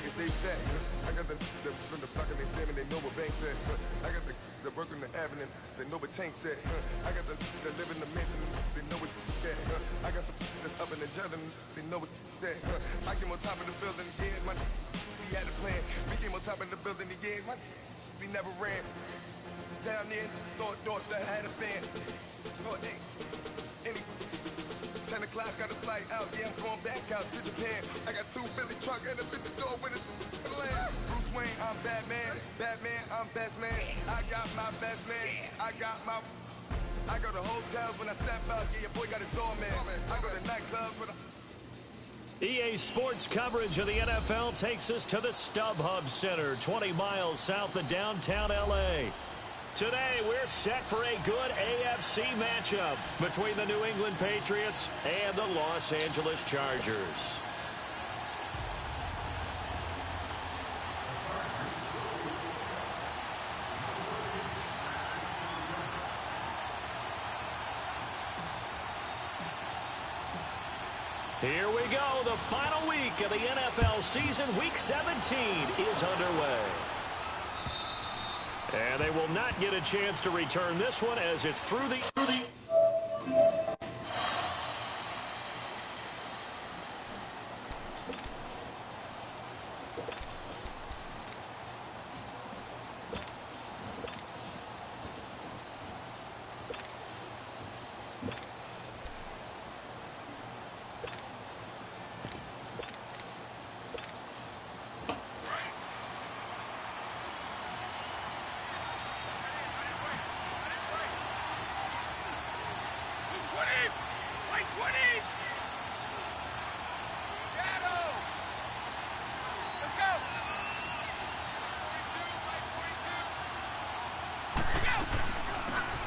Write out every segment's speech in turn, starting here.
can stay fat. I got the from the block and they spamming, they know what Bank said. I got the work on the avenue, they know what Tank said. I got the live in the mansion, they know what that. I got some that's up in the jungle, they know what that. I came on top of the building, yeah, my we had a plan. We came on top of the building, yeah, my we never ran. Down there, thought that had a fan. Oh, hey, any 10 o'clock, got a flight out, yeah, I'm going back out to Japan. I got 2 Billy truck and a bitch door with a land. Bruce Wayne, I'm Batman. Batman, I'm best man. I got my best man. I go to hotels when I step out, yeah, your boy got a doorman. I go to nightclubs with a EA Sports coverage of the NFL takes us to the StubHub Center, 20 miles south of downtown L.A. Today, we're set for a good AFC matchup between the New England Patriots and the Los Angeles Chargers. Here we go. The final week of the NFL season, Week 17, is underway. And they will not get a chance to return this one as it's through the...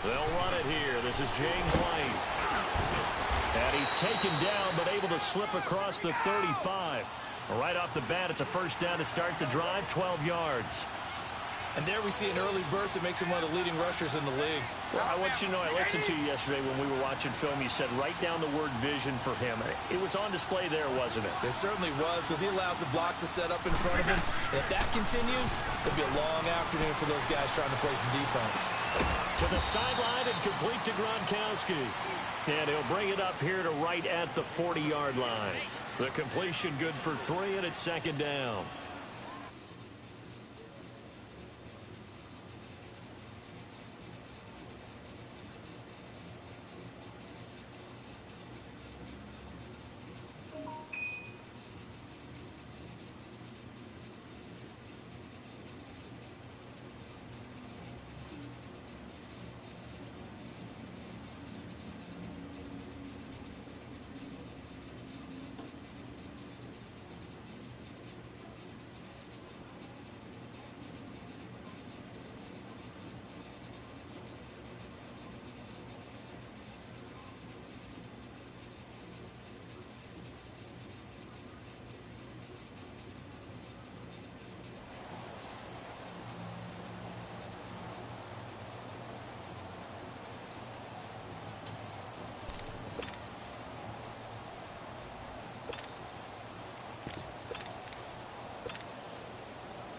They'll run it here. This is James White. And he's taken down, but able to slip across the 35. Right off the bat, it's a first down to start the drive, 12 yards. And there we see an early burst that makes him one of the leading rushers in the league. Well, I want you to know, I listened to you yesterday when we were watching film. You said write down the word vision for him. It was on display there, wasn't it? It certainly was, because he allows the blocks to set up in front of him. And if that continues, it'll be a long afternoon for those guys trying to play some defense. To the sideline and complete to Gronkowski. And he'll bring it up here to right at the 40-yard line. The completion good for 3, and it's second down.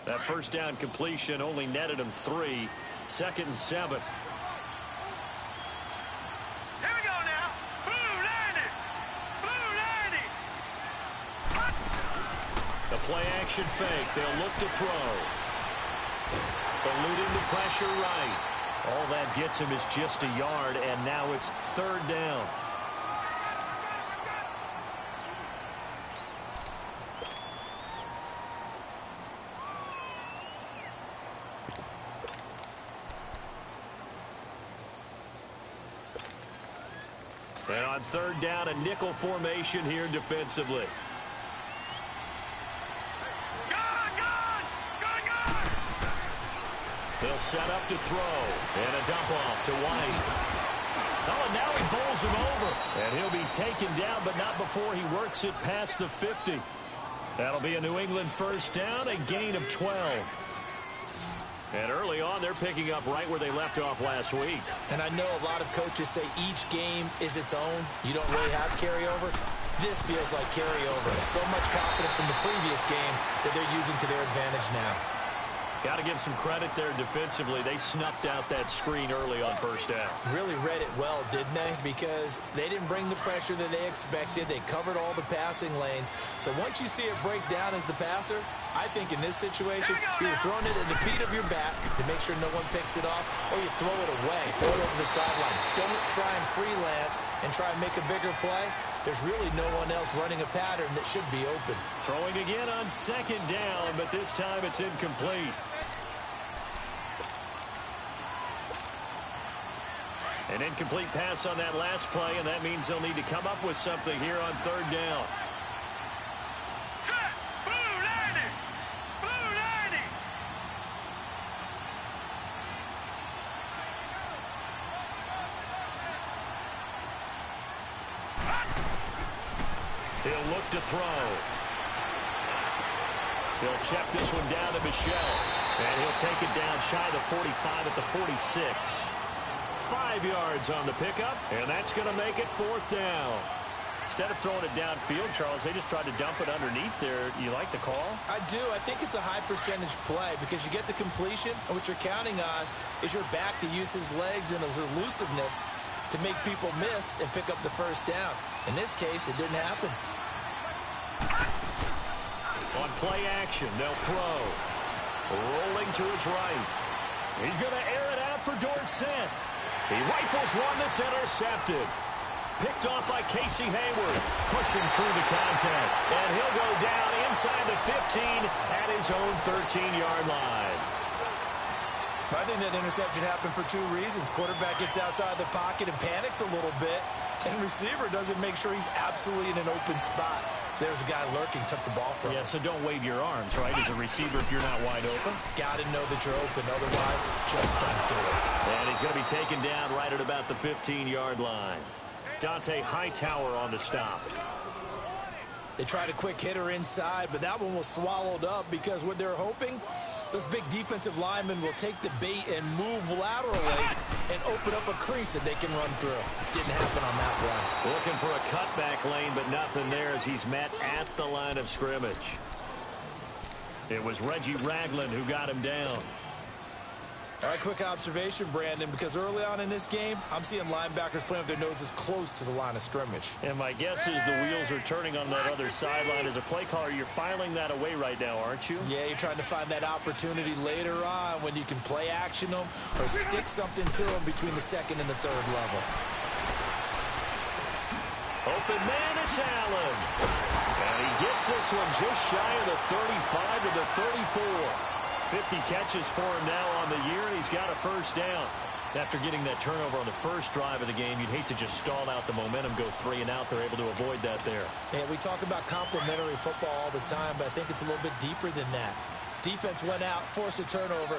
That first down completion only netted him 3. Second and 7. Here we go now. Blue 90. Blue 90. The play action fake. They'll look to throw. Eluding the pressure right. All that gets him is just a yard, and now it's third down. And on third down, a nickel formation here defensively. They'll set up to throw. And a dump off to White. Oh, and now he bowls him over. And he'll be taken down, but not before he works it past the 50. That'll be a New England first down, a gain of 12. And early on, they're picking up right where they left off last week. And I know a lot of coaches say each game is its own. You don't really have carryover. This feels like carryover. So much confidence from the previous game that they're using to their advantage now. Got to give some credit there defensively. They snuffed out that screen early on first down. Really read it well, didn't they? Because they didn't bring the pressure that they expected. They covered all the passing lanes. So once you see it break down as the passer, I think in this situation, you're throwing it at the feet of your back to make sure no one picks it off, or you throw it away, throw it over the sideline. Don't try and freelance and try and make a bigger play. There's really no one else running a pattern that should be open. Throwing again on second down, but this time it's incomplete. An incomplete pass on that last play, and that means they'll need to come up with something here on third down. Set. Blue landing. Blue landing. He'll look to throw. He'll check this one down to Michel. And he'll take it down shy of the 45 at the 46. 5 yards on the pickup, and that's going to make it fourth down. Instead of throwing it downfield, Charles, they just tried to dump it underneath there. You like the call? I do. I think it's a high percentage play because you get the completion, and what you're counting on is your back to use his legs and his elusiveness to make people miss and pick up the first down. In this case, it didn't happen. On play action, they'll throw. Rolling to his right. He's going to air it out for Dorsett. He rifles one that's intercepted. Picked off by Casey Hayward. Pushing through the contact. And he'll go down inside the 15 at his own 13-yard line. I think that interception happened for two reasons. Quarterback gets outside the pocket and panics a little bit. And receiver doesn't make sure he's absolutely in an open spot. So there's a guy lurking, took the ball from him. Yeah, so don't wave your arms, right, as a receiver if you're not wide open. Got to know that you're open. Otherwise, just don't do it. And he's going to be taken down right at about the 15-yard line. Dante Hightower on the stop. They tried a quick hitter inside, but that one was swallowed up because what they're hoping, those big defensive linemen will take the bait and move laterally and open up a crease that they can run through. Didn't happen on that run. Looking for a cutback lane, but nothing there as he's met at the line of scrimmage. It was Reggie Ragland who got him down. All right, quick observation, Brandon, because early on in this game, I'm seeing linebackers playing with their noses close to the line of scrimmage. And my guess is the wheels are turning on that other sideline. As a play caller, you're filing that away right now, aren't you? Yeah, you're trying to find that opportunity later on when you can play action them or stick something to them between the second and the third level. Open man, it's Allen. And he gets this one just shy of the 35 to the 34. 50 catches for him now on the year, and he's got a first down. After getting that turnover on the first drive of the game, you'd hate to just stall out the momentum, go 3 and out. They're able to avoid that there. Yeah, we talk about complementary football all the time, but I think it's a little bit deeper than that. Defense went out, forced a turnover,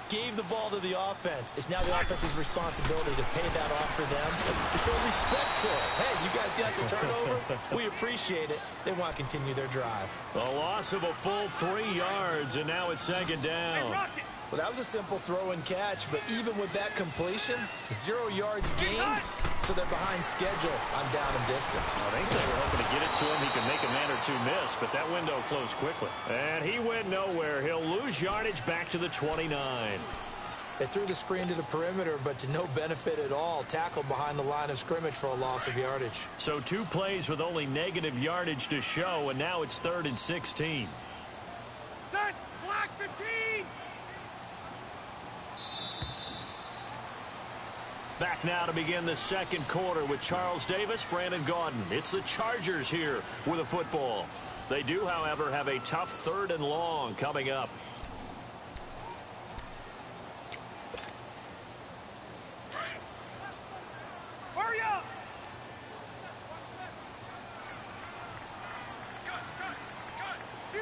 gave the ball to the offense. It's now the offense's responsibility to pay that off for them, to show respect to it. Hey, you guys got the turnover? We appreciate it. They want to continue their drive. A loss of a full 3 yards, and now it's second down. Well, that was a simple throw and catch, but even with that completion, 0 yards gained, so they're behind schedule on down and distance. I think they were hoping to get it to him. He could make a man or two miss, but that window closed quickly. And he went nowhere. He'll lose yardage back to the 29. They threw the screen to the perimeter, but to no benefit at all. Tackled behind the line of scrimmage for a loss of yardage. So 2 plays with only negative yardage to show, and now it's 3rd and 16. Set. Block 15. Back now to begin the second quarter with Charles Davis, Brandon Gaudin. It's the Chargers here with a football. They do, however, have a tough 3rd and long coming up. Hurry up.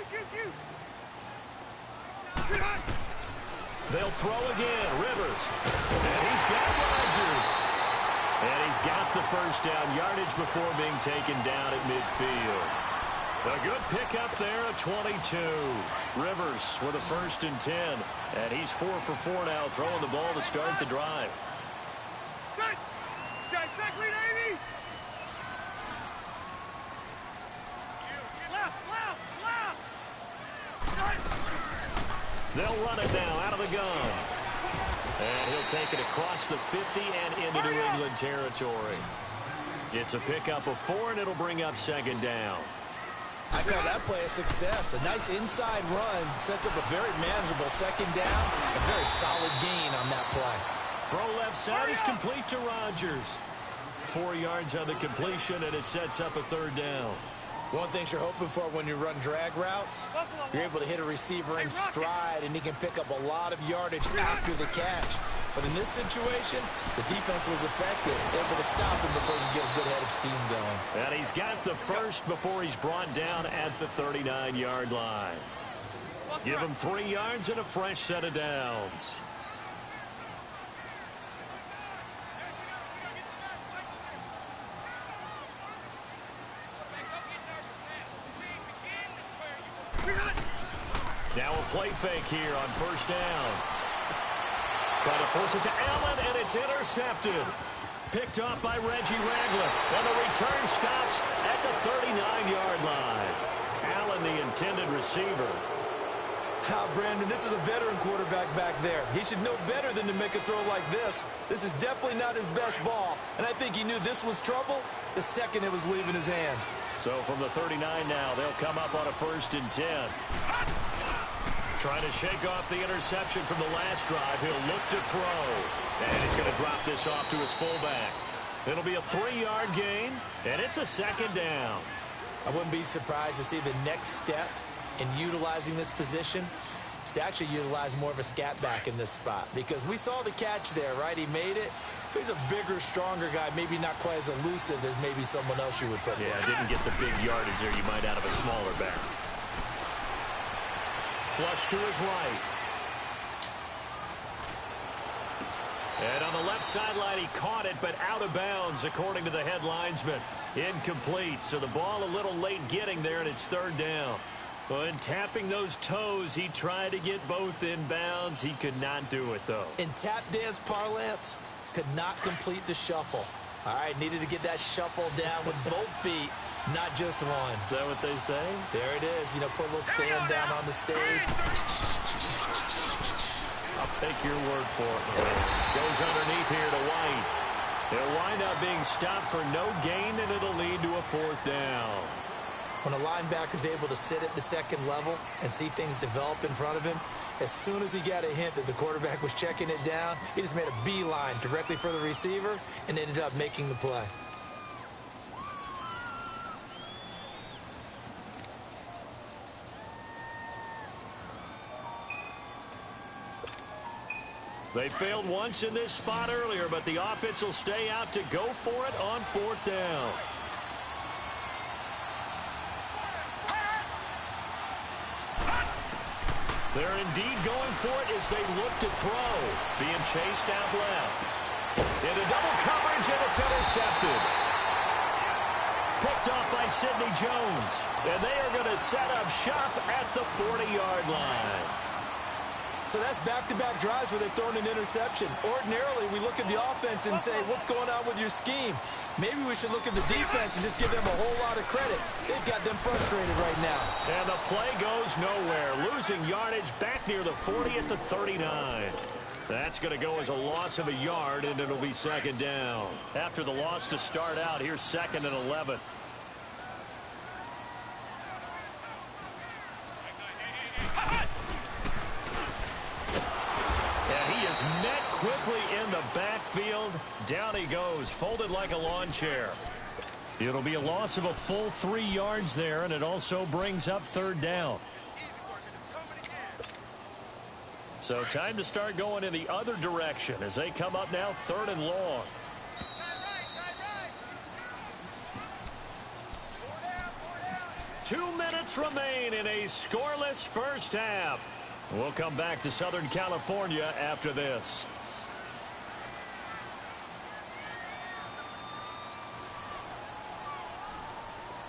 Shoot. They'll throw again. Rivers. And he's got Rodgers. And he's got the first down yardage before being taken down at midfield. A good pickup there at 22. Rivers with a 1st and 10. And he's 4 for 4 now, throwing the ball to start the drive. Set. Dissect me, Navy. They'll run it now out of the gun. And he'll take it across the 50 and into New England territory. It's a pickup of 4, and it'll bring up second down. I call that play a success. A nice inside run sets up a very manageable second down. A very solid gain on that play. Throw left side is complete to Rodgers. 4 yards on the completion, and it sets up a third down. One thing you're hoping for when you run drag routes, you're able to hit a receiver in stride, and he can pick up a lot of yardage after the catch. But in this situation, the defense was effective, able to stop him before he could get a good head of steam going. And he's got the first before he's brought down at the 39-yard line. Give him 3 yards and a fresh set of downs. Now a play fake here on first down. Trying to force it to Allen, and it's intercepted. Picked off by Reggie Ragland, and the return stops at the 39-yard line. Allen, the intended receiver. Brandon, this is a veteran quarterback back there. He should know better than to make a throw like this. This is definitely not his best ball, and I think he knew this was trouble the second it was leaving his hand. So from the 39 now, they'll come up on a 1st and 10. Trying to shake off the interception from the last drive. He'll look to throw. And he's going to drop this off to his fullback. It'll be a 3-yard gain, and it's a second down. I wouldn't be surprised to see the next step in utilizing this position is to actually utilize more of a scat back in this spot. Because we saw the catch there, right? He made it. He's a bigger, stronger guy, maybe not quite as elusive as maybe someone else you would put. Yeah, didn't get the big yardage there you might out of a smaller back. Flush to his right. And on the left sideline, he caught it, but out of bounds, according to the head linesman. Incomplete, so the ball a little late getting there, and it's 3rd down. When tapping those toes, he tried to get both in bounds. He could not do it, though. In tap dance parlance, could not complete the shuffle. All right, needed to get that shuffle down with both feet, not just one. Is that what they say? There it is. You know, put a little sand down on the stage. I'll take your word for it. Goes underneath here to White. He'll wind up being stopped for no gain, and it'll lead to a 4th down. When a linebacker's able to sit at the second level and see things develop in front of him, as soon as he got a hint that the quarterback was checking it down, he just made a beeline directly for the receiver and ended up making the play. They failed once in this spot earlier, but the offense will stay out to go for it on 4th down. They're indeed going for it as they look to throw. Being chased out left. Into double coverage, and it's intercepted. Picked off by Sidney Jones. And they are going to set up shop at the 40-yard line. So that's back-to-back drives where they've thrown an interception. Ordinarily, we look at the offense and say, what's going on with your scheme? Maybe we should look at the defense and just give them a whole lot of credit. They've got them frustrated right now. And the play goes nowhere. Losing yardage back near the 40 at the 39. That's going to go as a loss of a yard, and it'll be second down. After the loss to start out, here's 2nd and 11. Met quickly in the backfield. Down he goes, folded like a lawn chair. It'll be a loss of a full 3 yards there, and it also brings up 3rd down. So time to start going in the other direction as they come up now 3rd and long. Two minutes remain in a scoreless first half. We'll come back to Southern California after this.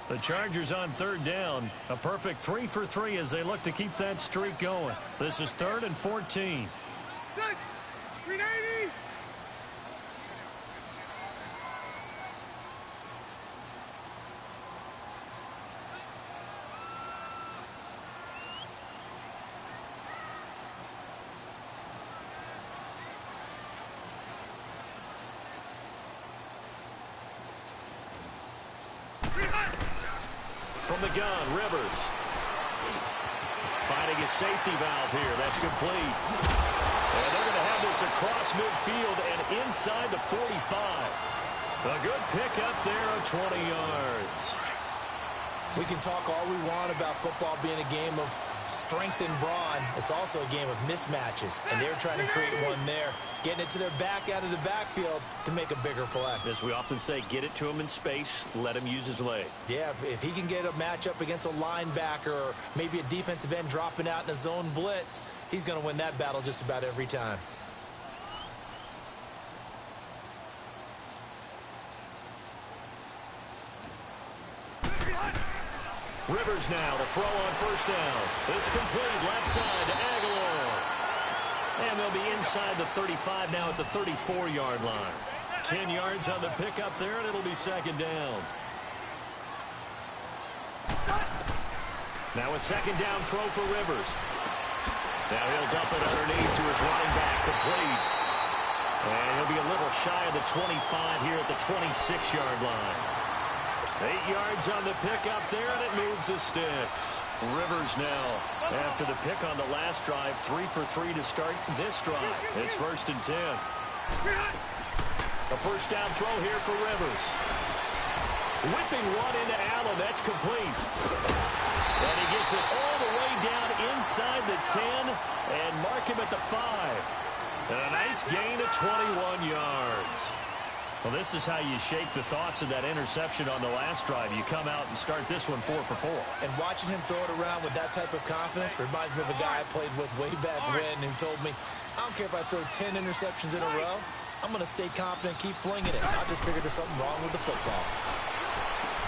The Chargers on 3rd down. A perfect 3 for 3 as they look to keep that streak going. This is 3rd and 14. 390. From the gun, Rivers. Finding a safety valve here. That's complete. And they're going to have this across midfield and inside the 45. A good pick up there of 20 yards. We can talk all we want about football being a game of strength and brawn. It's also a game of mismatches, and they're trying to create one there, getting it to their back out of the backfield to make a bigger play. As we often say, get it to him in space, let him use his leg. Yeah, if he can get a matchup against a linebacker or maybe a defensive end dropping out in a zone blitz, he's going to win that battle just about every time. Rivers now to throw on first down. It's complete left side to Aguilar. And they'll be inside the 35 now at the 34-yard line. 10 yards on the pickup there, and it'll be second down. Now a second down throw for Rivers. Now he'll dump it underneath to his running back, complete. And he'll be a little shy of the 25 here at the 26-yard line. 8 yards on the pickup there, and it moves the sticks. Rivers now, after the pick on the last drive, 3 for 3 to start this drive. It's 1st and 10. A first down throw here for Rivers. Whipping one into Allen, that's complete. And he gets it all the way down inside the 10 and mark him at the 5. And a nice gain of 21 yards. Well, this is how you shake the thoughts of that interception on the last drive. You come out and start this one 4 for 4. And watching him throw it around with that type of confidence reminds me of a guy I played with way back when who told me, I don't care if I throw 10 interceptions in a row, I'm going to stay confident and keep flinging it. I just figured there's something wrong with the football.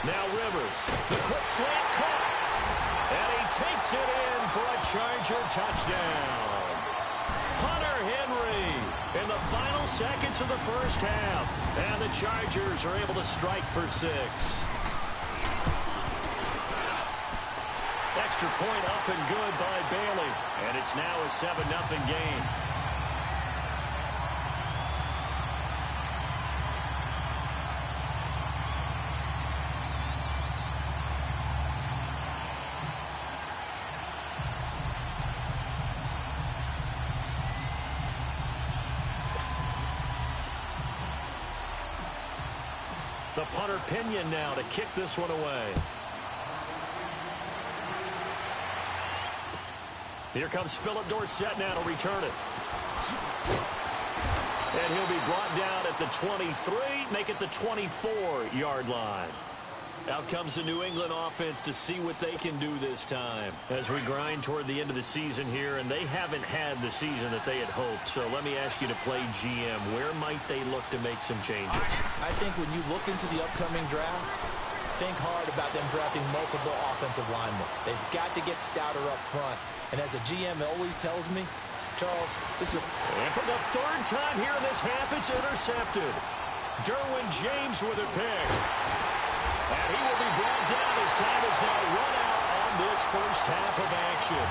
Now Rivers, the quick slant caught. And he takes it in for a Charger touchdown. Hunter Henry in the final seconds of the first half. And the Chargers are able to strike for 6. Extra point up and good by Bailey. And it's now a 7-0 game. The punter Pinion now to kick this one away. Here comes Philip Dorsett now to return it. And he'll be brought down at the 23, make it the 24-yard line. Out comes the New England offense to see what they can do this time as we grind toward the end of the season here, and they haven't had the season that they had hoped. So let me ask you to play GM. Where might they look to make some changes? I think when you look into the upcoming draft, think hard about them drafting multiple offensive linemen. They've got to get stouter up front. And as a GM always tells me, Charles, this is And for the third time here in this half, it's intercepted. Derwin James with a pick. And he will be brought down as time is now run out on this first half of action.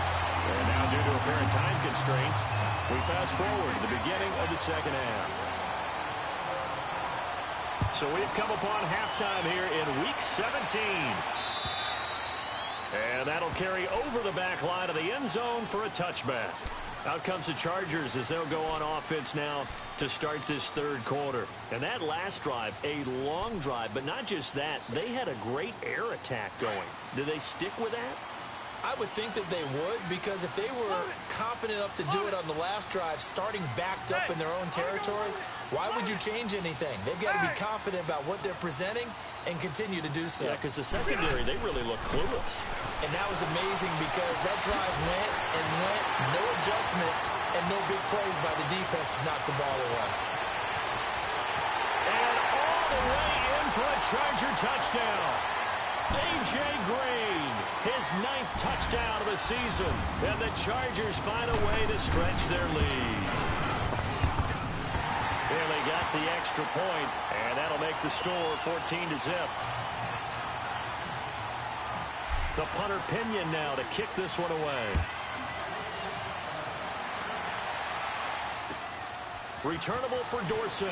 And now due to apparent time constraints, we fast forward to the beginning of the second half. So we've come upon halftime here in Week 17. And that'll carry over the back line of the end zone for a touchback. Out comes the Chargers as they'll go on offense now to start this third quarter. And that last drive, a long drive, but not just that. They had a great air attack going. Do they stick with that? I would think that they would, because if they were confident enough to do it on the last drive, starting backed up in their own territory, why would you change anything? They've got to be confident about what they're presenting and continue to do so. Yeah, because the secondary, they really look clueless. And that was amazing because that drive went and went, no adjustments, and no big plays by the defense to knock the ball away. And all the way in for a Charger touchdown. A.J. Green, his 9th touchdown of the season. And the Chargers find a way to stretch their lead. Bailey got the extra point, and that'll make the score 14-0. The punter Pinion now to kick this one away. Returnable for Dorsett.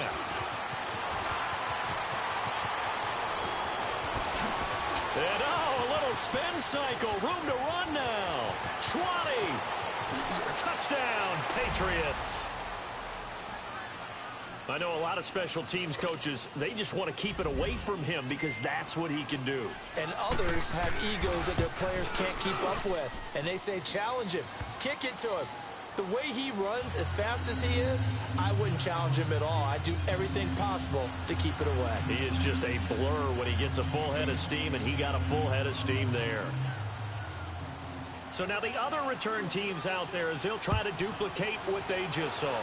And a little spin cycle. Room to run now. 20. Touchdown, Patriots. I know a lot of special teams coaches, they just want to keep it away from him because that's what he can do. And others have egos that their players can't keep up with. And they say, challenge him, kick it to him. The way he runs as fast as he is, I wouldn't challenge him at all. I'd do everything possible to keep it away. He is just a blur when he gets a full head of steam, and he got a full head of steam there. So now the other return teams out there as they'll try to duplicate what they just saw.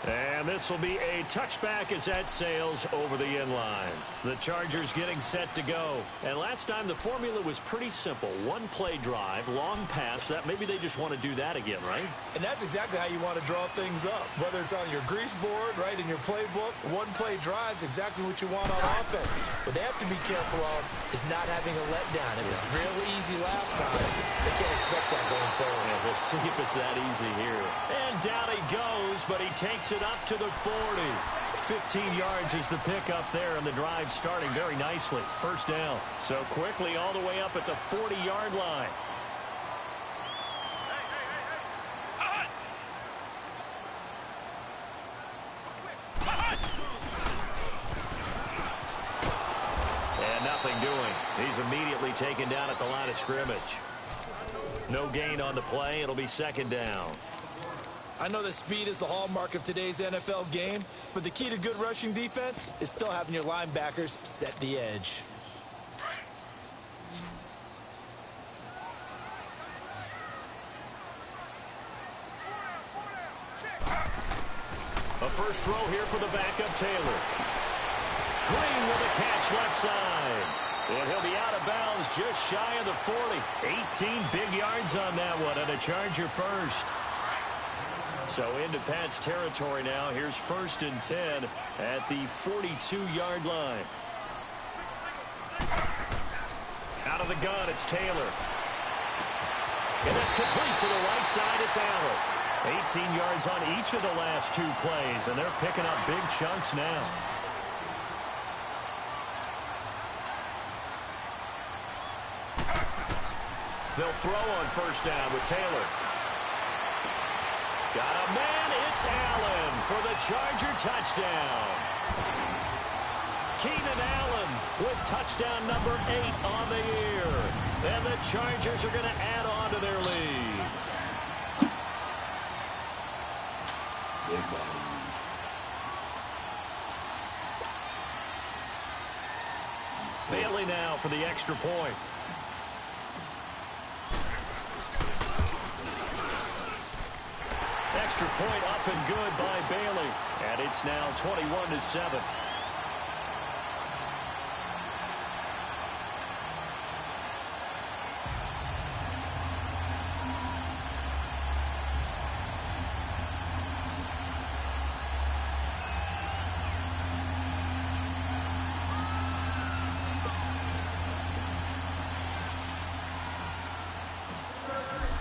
And this will be a touchback as that sails over the end line. The Chargers getting set to go. And last time the formula was pretty simple. One play drive, long pass. That maybe they just want to do that again, right? And that's exactly how you want to draw things up. Whether it's on your grease board, right, in your playbook, one play drive is exactly what you want on offense. What they have to be careful of is not having a letdown. It was real easy last time. They can't expect that going forward. Yeah, we'll see if it's that easy here. And down he goes, but he takes it up to the 40. 15 yards is the pickup there, and the drive starting very nicely. First down. So quickly all the way up at the 40-yard line. And nothing doing. He's immediately taken down at the line of scrimmage. No gain on the play. It'll be second down. I know that speed is the hallmark of today's NFL game, but the key to good rushing defense is still having your linebackers set the edge. A first throw here for the backup, Taylor. Green with a catch left side. And he'll be out of bounds just shy of the 40. 18 big yards on that one, and a Charger first. So into Pat's territory now. Here's 1st and 10 at the 42-yard line. Out of the gun, it's Taylor. And that's complete to the right side. It's Allen. 18 yards on each of the last 2 plays, and they're picking up big chunks now. They'll throw on first down with Taylor. Got a man, it's Allen for the Charger touchdown. Keenan Allen with touchdown number 8 on the year. And the Chargers are going to add on to their lead. Bailey now for the extra point. Extra point up and good by Bailey. And it's now 21-7.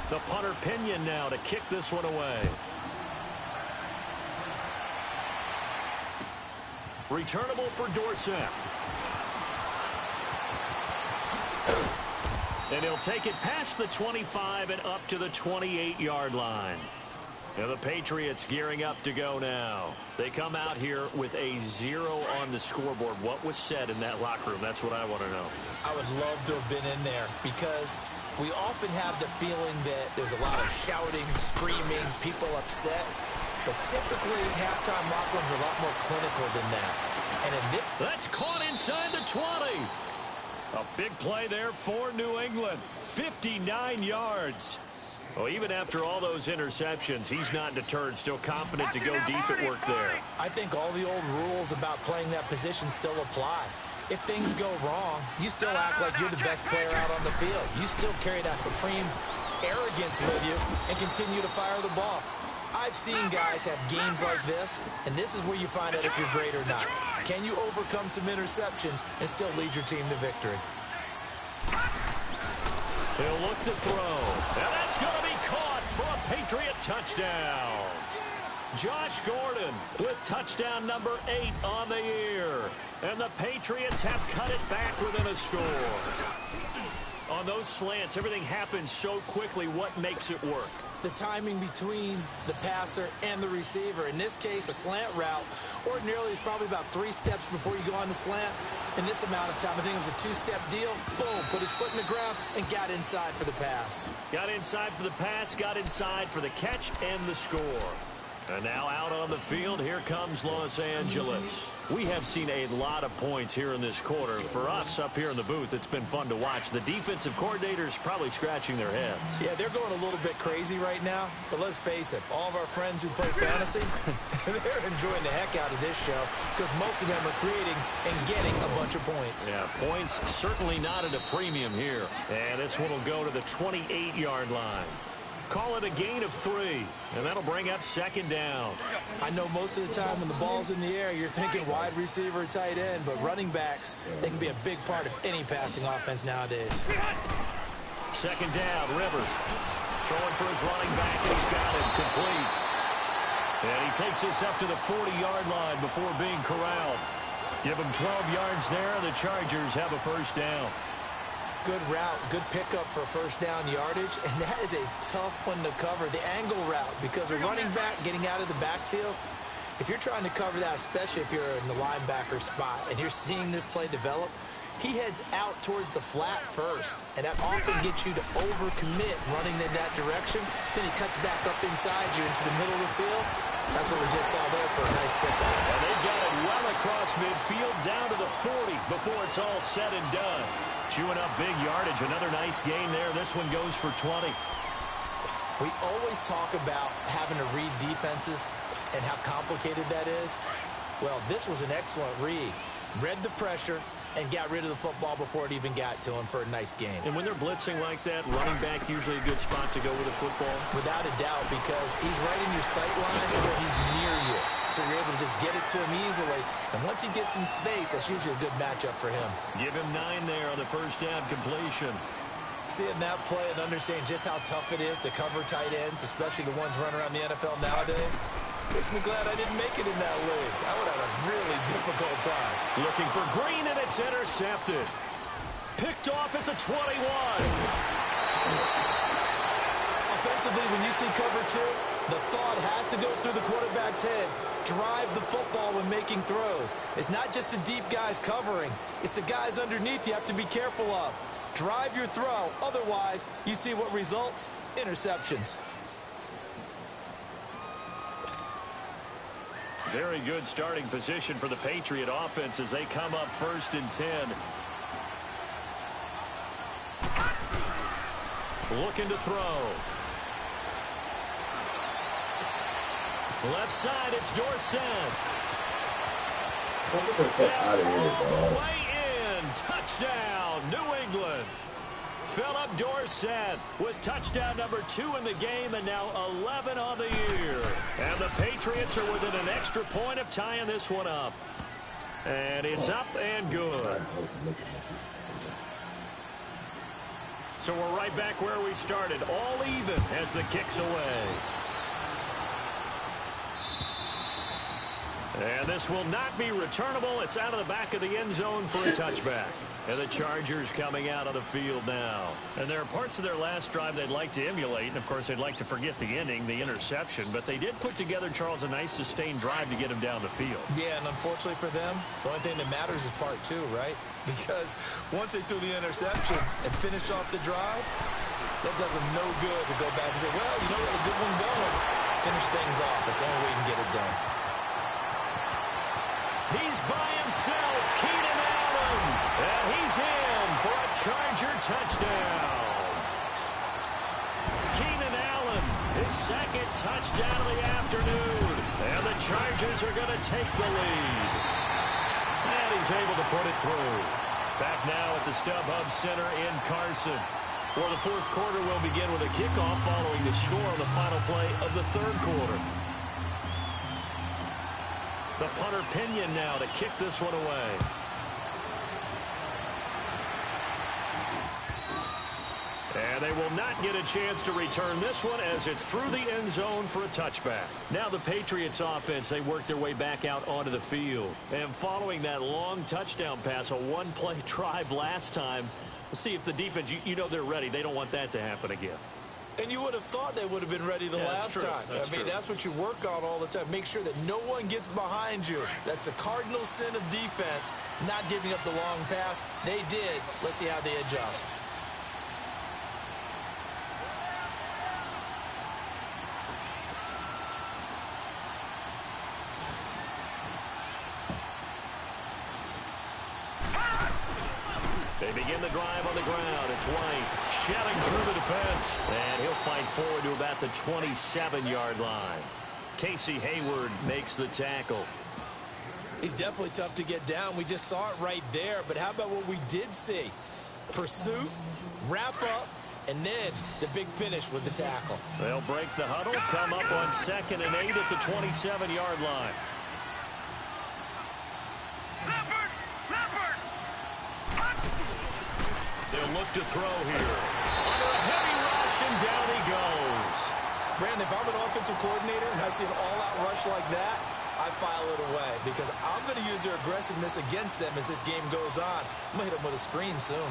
The punter Pinion now to kick this one away. Returnable for Dorsett. And he'll take it past the 25 and up to the 28-yard line. Now the Patriots gearing up to go now. They come out here with a 0 on the scoreboard. What was said in that locker room? That's what I want to know. I would love to have been in there because we often have the feeling that there's a lot of shouting, screaming, people upset. But typically, halftime locker rooms are a lot more clinical than that. And in this, that's caught inside the 20. A big play there for New England. 59 yards. Well, even after all those interceptions, he's not deterred, still confident to go deep at work there. I think all the old rules about playing that position still apply. If things go wrong, you still act like you're the best player out on the field. You still carry that supreme arrogance with you and continue to fire the ball. I've seen guys have games like this, and this is where you find out if you're great or not. Can you overcome some interceptions and still lead your team to victory? He'll look to throw. And that's going to be caught for a Patriot touchdown. Josh Gordon with touchdown number 8 on the year. And the Patriots have cut it back within a score. On those slants, everything happens so quickly. What makes it work? The timing between the passer and the receiver. In this case, a slant route ordinarily is probably about 3 steps before you go on the slant. In this amount of time, I think it was a 2-step deal. Boom, put his foot in the ground and got inside for the pass. Got inside for the pass, got inside for the catch and the score. And now out on the field, here comes Los Angeles. We have seen a lot of points here in this quarter. For us up here in the booth, it's been fun to watch. The defensive coordinators probably scratching their heads. Yeah, they're going a little bit crazy right now. But let's face it, all of our friends who play fantasy, they're enjoying the heck out of this show because most of them are creating and getting a bunch of points. Yeah, points certainly not at a premium here. And this one will go to the 28-yard line. Call it a gain of 3, and that'll bring up second down. I know most of the time when the ball's in the air, you're thinking wide receiver, tight end, but running backs, they can be a big part of any passing offense nowadays. Second down, Rivers. Throwing for his running back, and he's got it complete. And he takes this up to the 40-yard line before being corralled. Give him 12 yards there, and the Chargers have a first down. Good route, good pickup for first down yardage, and that is a tough one to cover. The angle route, because a running back getting out of the backfield, if you're trying to cover that, especially if you're in the linebacker spot and you're seeing this play develop, he heads out towards the flat first, and that often gets you to overcommit running in that direction. Then he cuts back up inside you into the middle of the field. That's what we just saw there for a nice pickup. And they got it well across midfield down to the 40 before it's all said and done. Chewing up big yardage. Another nice gain there. This one goes for 20. We always talk about having to read defenses and how complicated that is. Well, this was an excellent read. Read the pressure and got rid of the football before it even got to him for a nice gain. And when they're blitzing like that, running back usually a good spot to go with a football? Without a doubt, because he's right in your sight line or he's near you. So you're able to just get it to him easily. And once he gets in space, that's usually a good matchup for him. Give him 9 there on the first down completion. Seeing that play and understanding just how tough it is to cover tight ends, especially the ones running around the NFL nowadays, makes me glad I didn't make it in that league. I would have a really difficult time. Looking for Green, and it's intercepted. Picked off at the 21. Offensively, when you see cover 2, the thought has to go through the quarterback's head. Drive the football when making throws. It's not just the deep guys covering. It's the guys underneath you have to be careful of. Drive your throw. Otherwise, you see what results? Interceptions. Very good starting position for the Patriot offense as they come up first and 10. Looking to throw. Left side, it's Dorsett. Out of here, dog. Way in. Touchdown, New England. Philip Dorsett with touchdown number 2 in the game and now 11 on the year. And the Patriots are within an extra point of tying this one up. And it's up and good. So we're right back where we started, all even as the kick's away. And this will not be returnable. It's out of the back of the end zone for a touchback. And the Chargers coming out on the field now. And there are parts of their last drive they'd like to emulate. And, of course, they'd like to forget the ending, the interception. But they did put together, Charles, a nice sustained drive to get him down the field. Yeah, and unfortunately for them, the only thing that matters is part 2, right? Because once they threw the interception and finished off the drive, that does them no good to go back and say, well, you know, we had a good one going. Finish things off. That's the only way you can get it done. He's by himself, Keenan Allen. And he's in for a Charger touchdown. Keenan Allen, his second touchdown of the afternoon. And the Chargers are going to take the lead. And he's able to put it through. Back now at the StubHub Center in Carson, where the fourth quarter will begin with a kickoff following the score on the final play of the third quarter. The punter Pinion now to kick this one away. And they will not get a chance to return this one as it's through the end zone for a touchback. Now the Patriots offense, they work their way back out onto the field. And following that long touchdown pass, a one-play drive last time, let's see if the defense, you know they're ready. They don't want that to happen again. And you would have thought they would have been ready the last time. I mean, that's what you work on all the time. Make sure that no one gets behind you. That's the cardinal sin of defense, not giving up the long pass. They did. Let's see how they adjust. They begin the drive on the ground. It's White shelling through the defense. And he'll fight forward to about the 27-yard line. Casey Hayward makes the tackle. He's definitely tough to get down. We just saw it right there. But how about what we did see? Pursuit, wrap up, and then the big finish with the tackle. They'll break the huddle, come up on 2nd and 8 at the 27-yard line. They'll look to throw here. Under a heavy rush, and down he goes. Brandon, if I'm an offensive coordinator and I see an all-out rush like that, I file it away because I'm going to use their aggressiveness against them as this game goes on. I'm going to hit them with a screen soon.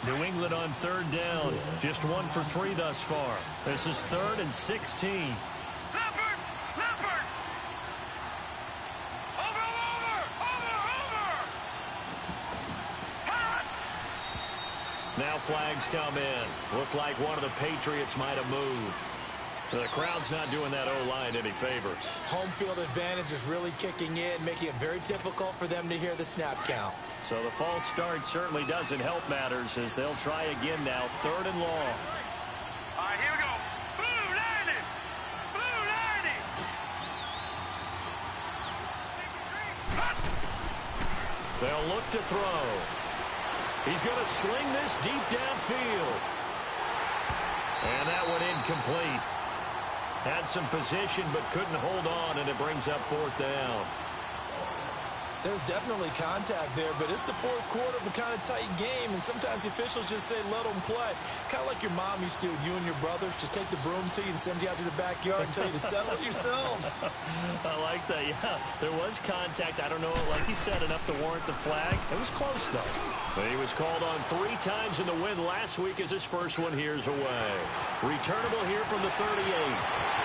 New England on 3rd down. Just 1 for 3 thus far. This is 3rd and 16. Leopard! Leopard! Over! Hot! Now flags come in. Looked like one of the Patriots might have moved. The crowd's not doing that O-line any favors. Home field advantage is really kicking in, making it very difficult for them to hear the snap count. So the false start certainly doesn't help matters as they'll try again now, 3rd and long. All right, here we go. Blue 90! Blue 90! They'll look to throw. He's going to sling this deep downfield. And that one incomplete. Had some position but couldn't hold on, and it brings up 4th down. There's definitely contact there, but it's the 4th quarter of a kind of tight game, and sometimes the officials just say, let them play. Kind of like your mom used to with you and your brothers. Just take the broom to you and send you out to the backyard and tell you to settle it yourselves. I like that, yeah. There was contact. I don't know, like he said, enough to warrant the flag. It was close, though. But he was called on 3 times in the win last week as his first one here's away. Returnable here from the 38.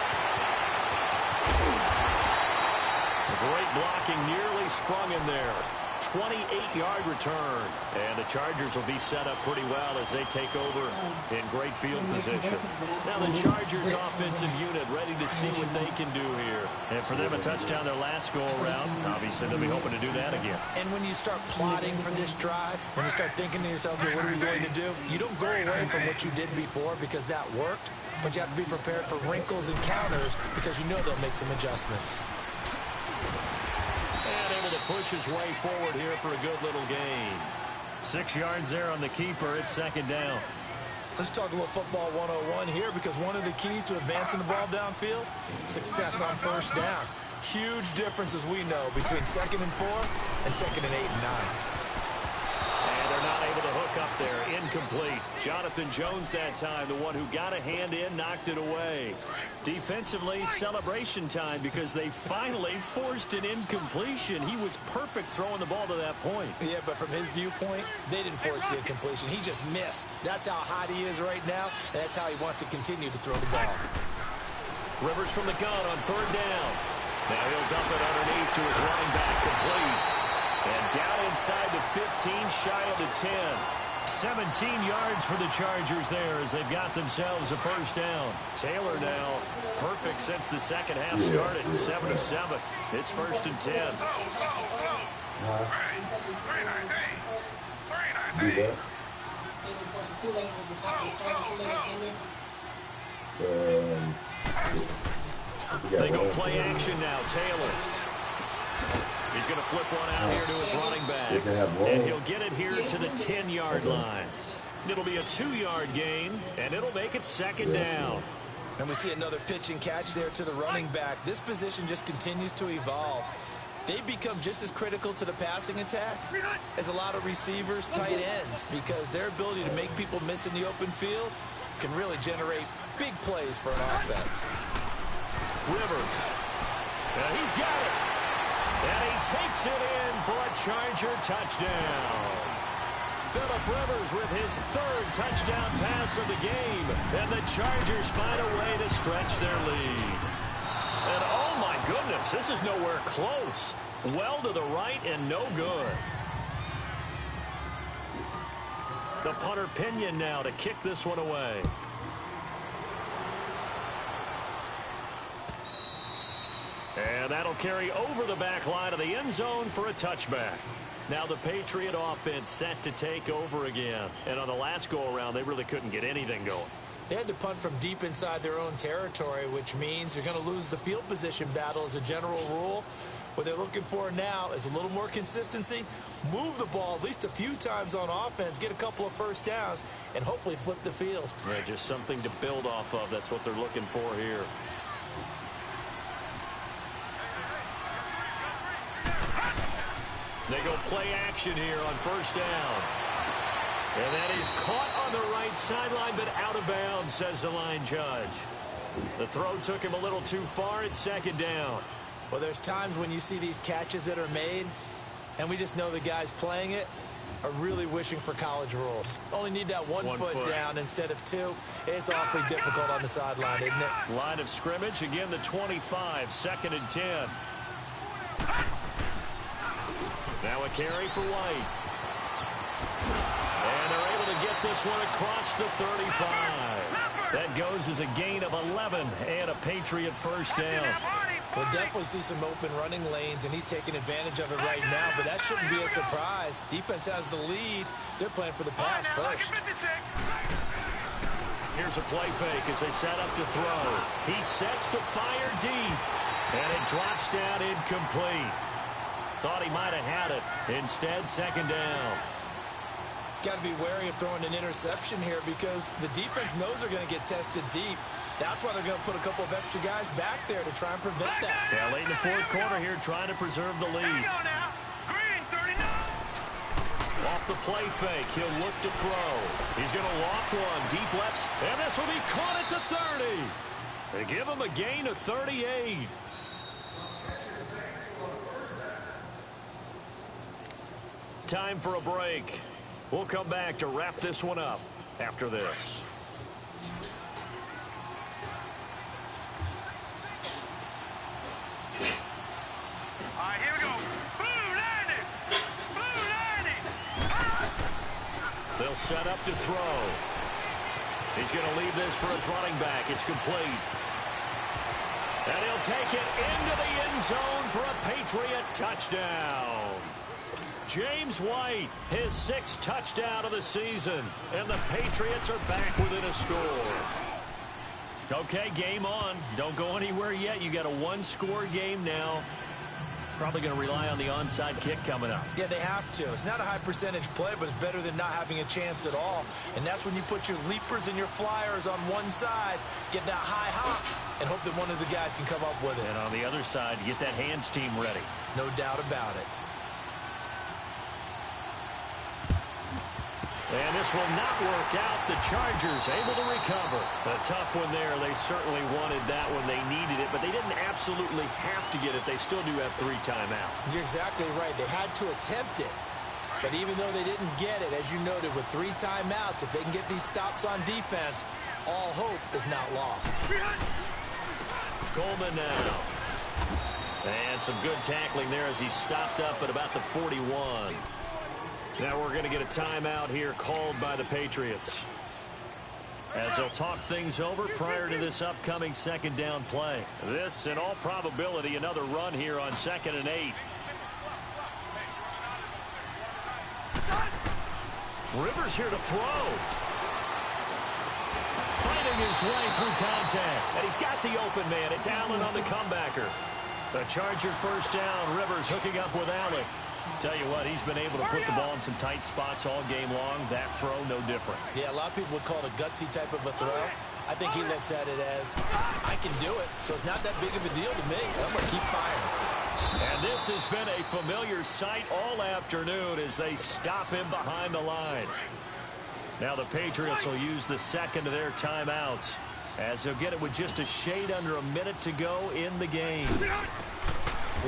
Great blocking, nearly sprung in there. 28-yard return. And the Chargers will be set up pretty well as they take over in great field position. Now the Chargers offensive unit ready to see what they can do here. And for them, a touchdown their last go-around. Obviously, they'll be hoping to do that again. And when you start plotting for this drive, when you start thinking to yourself, okay, what are we going to do? You don't go away from what you did before because that worked. But you have to be prepared for wrinkles and counters because you know they'll make some adjustments. And able to push his way forward here for a good little gain. 6 yards there on the keeper. It's 2nd down. Let's talk a little football 101 here because one of the keys to advancing the ball downfield, success on 1st down. Huge difference, as we know, between 2nd and 4 and 2nd and 8 and 9. And they're not able to hook up there. Incomplete. Jonathan Jones that time, the one who got a hand in, knocked it away. Defensively, celebration time because they finally forced an incompletion. He was perfect throwing the ball to that point. Yeah, but from his viewpoint, they didn't force the incompletion. He just missed. That's how hot he is right now, and that's how he wants to continue to throw the ball. Rivers from the gun on 3rd down. Now he'll dump it underneath to his running back, complete. And down inside the 15, shy of the 10. 17 yards for the Chargers there as they've got themselves a 1st down. Taylor now perfect since the 2nd half started. 7 of 7. It's 1st and 10. They go play action now. Taylor. He's going to flip one out here to his running back. And he'll get it here to the 10-yard line. It'll be a 2-yard gain, and it'll make it second down. And we see another pitch and catch there to the running back. This position just continues to evolve. They become just as critical to the passing attack as a lot of receivers, tight ends, because their ability to make people miss in the open field can really generate big plays for an offense. Rivers. He's got it. And he takes it in for a Charger touchdown. Phillip Rivers with his 3rd touchdown pass of the game. And the Chargers find a way to stretch their lead. And oh my goodness, this is nowhere close. Well to the right and no good. The punter Pinion now to kick this one away. And that'll carry over the back line of the end zone for a touchback. Now the Patriot offense set to take over again. And on the last go-around, they really couldn't get anything going. They had to punt from deep inside their own territory, which means you're going to lose the field position battle as a general rule. What they're looking for now is a little more consistency, move the ball at least a few times on offense, get a couple of first downs, and hopefully flip the field. Yeah, just something to build off of. That's what they're looking for here. They go play action here on first down. And that is caught on the right sideline, but out of bounds, says the line judge. The throw took him a little too far. It's second down. Well, there's times when you see these catches that are made, and we just know the guys playing it are really wishing for college rules. Only need that one foot down instead of 2. It's awfully difficult on the sideline, isn't it? Line of scrimmage, again the 25, 2nd and 10. Now a carry for White. And they're able to get this one across the 35. That goes as a gain of 11 and a Patriot first down. We'll definitely see some open running lanes, and he's taking advantage of it right now, but that shouldn't be a surprise. Defense has the lead. They're playing for the pass first. Here's a play fake as they set up to throw. He sets the fire deep, and it drops down incomplete. Thought he might have had it. Instead, second down. Got to be wary of throwing an interception here because the defense knows they're going to get tested deep. That's why they're going to put a couple of extra guys back there to try and prevent that. Yeah, late in the 4th quarter here, trying to preserve the lead. Off the play fake, he'll look to throw. He's going to loft one, deep left, and this will be caught at the 30. They give him a gain of 38. Time for a break. We'll come back to wrap this one up after this. All right, here we go. Blue landing. Blue landing. They'll set up to throw. He's going to leave this for his running back. It's complete. And he'll take it into the end zone for a Patriot touchdown. James White, his 6th touchdown of the season. And the Patriots are back within a score. Okay, game on. Don't go anywhere yet. You got a 1-score game now. Probably going to rely on the onside kick coming up. Yeah, they have to. It's not a high percentage play, but it's better than not having a chance at all. And that's when you put your leapers and your flyers on one side, get that high hop, and hope that one of the guys can come up with it. And on the other side, get that hands team ready. No doubt about it. And this will not work out. The Chargers able to recover. A tough one there. They certainly wanted that one. They needed it, but they didn't absolutely have to get it. They still do have 3 timeouts. You're exactly right. They had to attempt it. But even though they didn't get it, as you noted, with 3 timeouts, if they can get these stops on defense, all hope is not lost. Coleman now. And some good tackling there as he stopped up at about the 41. Now we're going to get a timeout here called by the Patriots, as they'll talk things over prior to this upcoming second down play. This, in all probability, another run here on 2nd and 8. Rivers here to throw. Fighting his way through contact. And he's got the open man. It's Allen on the comebacker. The Charger first down. Rivers hooking up with Allen. Tell you what, he's been able to put the ball in some tight spots all game long. That throw, no different. Yeah, a lot of people would call it a gutsy type of a throw. I think he looks at it as, I can do it, so it's not that big of a deal to me. I'm going to keep firing. And this has been a familiar sight all afternoon as they stop him behind the line. Now the Patriots will use the second of their timeouts as they'll get it with just a shade under a minute to go in the game.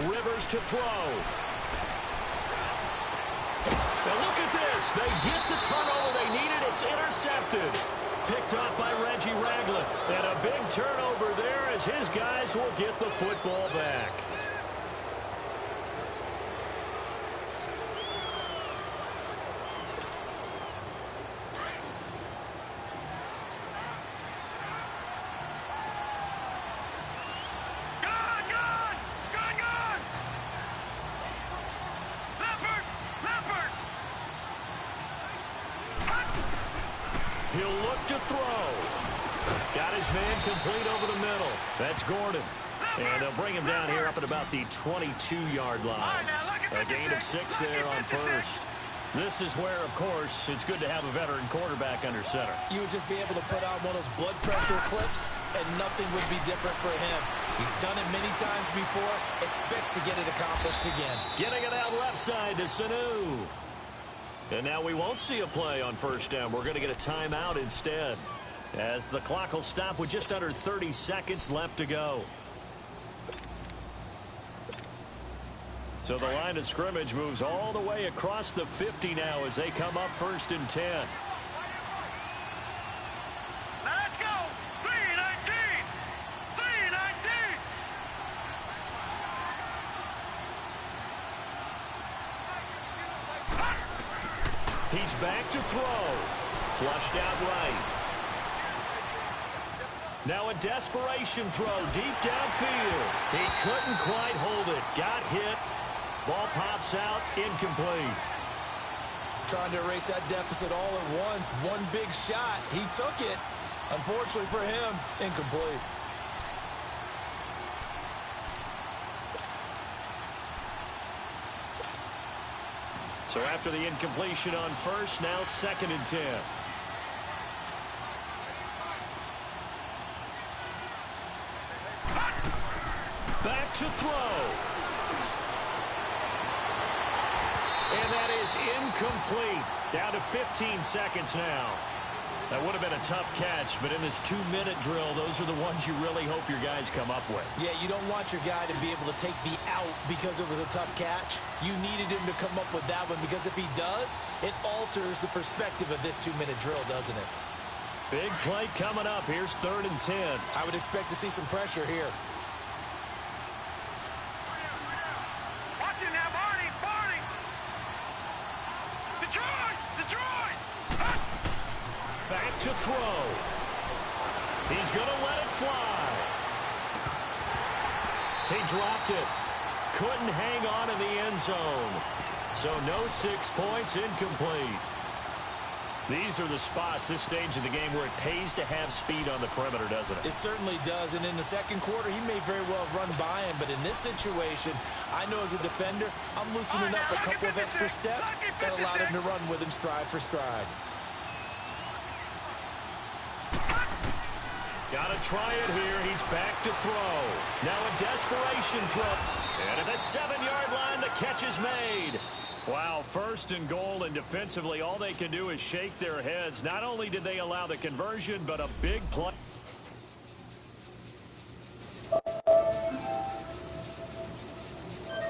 Rivers to throw. And look at this. They get the turnover they needed. It's intercepted. Picked off by Reggie Ragland. And a big turnover there as his guys will get the football back. He'll look to throw. Got his man complete over the middle. That's Gordon. And they'll bring him down here up at about the 22-yard line. A gain of 6 there on first. This is where, of course, it's good to have a veteran quarterback under center. You would just be able to put on one of those blood pressure clips, and nothing would be different for him. He's done it many times before, expects to get it accomplished again. Getting it out left side to Sanu. And now we won't see a play on first down. We're going to get a timeout instead, as the clock will stop with just under 30 seconds left to go. So the line of scrimmage moves all the way across the 50 now as they come up 1st and 10. Now let's go. 3-19. 3-19. He's back to throw. Flushed out right. Now a desperation throw deep downfield. He couldn't quite hold it. Got hit. Ball pops out, incomplete. Trying to erase that deficit all at once. One big shot. He took it. Unfortunately for him, incomplete. So after the incompletion on first, now 2nd and 10. Back to throw. And that is incomplete. Down to 15 seconds now. That would have been a tough catch, but in this 2-minute drill, those are the ones you really hope your guys come up with. Yeah, you don't want your guy to be able to take the out because it was a tough catch. You needed him to come up with that one because if he does, it alters the perspective of this 2-minute drill, doesn't it? Big play coming up. Here's 3rd and 10. I would expect to see some pressure here. Watch it now, Barney. Barney. Detroit. Detroit. Back to throw. He's going to let it fly. He dropped it. Couldn't hang on in the end zone. So no 6 points, incomplete. These are the spots, this stage of the game, where it pays to have speed on the perimeter, doesn't it? It certainly does, and in the second quarter, he may very well run by him, but in this situation, I know as a defender, I'm loosening up a couple of extra steps that allowed him to run with him stride for stride. Got to try it here. He's back to throw. Now a desperation throw. And at the 7-yard line, the catch is made. Wow, 1st and goal, and defensively, all they can do is shake their heads. Not only did they allow the conversion, but a big play.